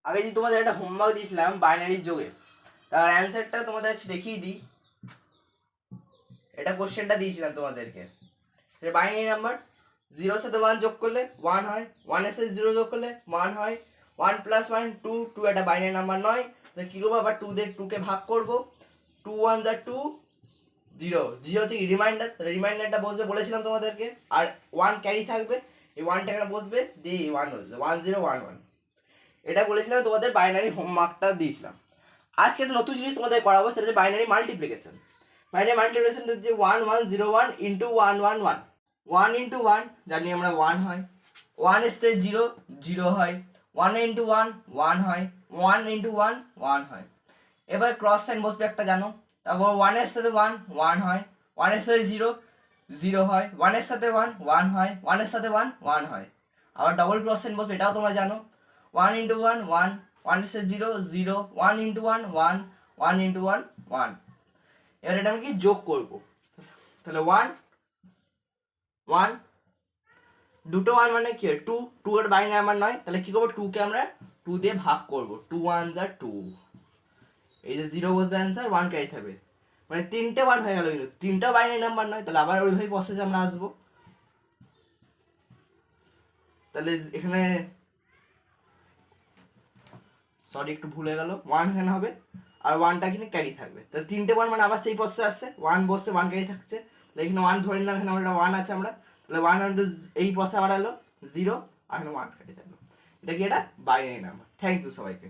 আগে যে তোমাদের একটা হোমওয়ার্ক দিয়েছিলাম বাইনারি যোগে, তার অ্যান্সারটা তোমাদের কাছে দেখিয়ে দিই। এটা কোশ্চেনটা দিয়েছিলাম তোমাদেরকে। বাইনারি নাম্বার 0 সাথে 1 যোগ করলে 1 হয়, 1 এর সাথে 0 যোগ করলে 1 হয়, 1 + 1 2, 2 একটা বাইনারি নাম্বার নয়। তাহলে কী করবো, আবার 2 দিয়ে 2কে ভাগ করবো, 2 1 যা 2, 0 0 হচ্ছে কি রিমাইন্ডার, রিমাইন্ডারটা বসবে বলেছিলাম তোমাদেরকে, আর 1 ক্যারি থাকবে, এই 1টা এখানে বসবে, দিয়ে 1 হচ্ছে 1 0 1 1। এটা বলেছিলাম তোমাদের বাইনারি হোমওয়ার্কটা দিয়েছিলাম। আজকে একটা নতুন জিনিস তোমাদের করাবো, সেটা হচ্ছে বাইনারি মাল্টিপ্লিকেশন। বাইনারি মাল্টিপ্লিকেশন যে 1 1 0 1 ইন্টু 1 1 1, 1 ইন্টু 1 জানি আমরা 1 হয়, 1 এর সাথে 0 0 হয়, 1 ইন্টু 1 1 হয়, 1 ইন্টু 1 1 হয়। এবার ক্রস সাইন বসবে একটা জানো, তারপর 1 এর সাথে 1 1 হয়, 1 এর সাথে 0 0 হয়, 1 এর সাথে 1 1 হয়, 1 এর সাথে 1 1 হয়। আবার ডবল ক্রস সাইন বসবে, এটাও তোমরা জানো, 1 ইন্টু 1 1, 1 এর সাথে 0 0, 1 ইন্টু 1 1, 1 ইন্টু 1 1। এবার এটা আমি কি যোগ করবো, তাহলে 1 1, দুটো 1 মানে কি 2, 2 এর বাইনারি নাম্বার নয়, তাহলে কি করবো 2কে আমরা 2 দিয়ে ভাগ করবো, 2 1 যা 2, এই যে 0 বসবে অ্যান্সার, 1 ক্যারি থাকবে, মানে 3টে 1 হয়ে গেল, কিন্তু 3টাও বাইনারি নাম্বার নয়, তাহলে আবার ওইভাবে প্রসেসে আমরা আসবো। তাহলে এখানে সরি একটু ভুলে গেল, 1 এখানে হবে আর 1টা এখানে ক্যারি থাকবে, তাহলে 3টে 1 মানে আবার সেই প্রসেসে আসছে, 1 বসছে 1 ক্যারি থাকছে, তাহলে এখানে 1 ধরে নিলাম, এখানে আমরা 1 আছে আমরা, তাহলে 1 ইন্টু এই প্রসেসে আবার এলো 0 আর এখানে 1 ক্যারি থাকলো। এটা কি, এটা বাইনারি নাম্বার। থ্যাংক ইউ সবাইকে।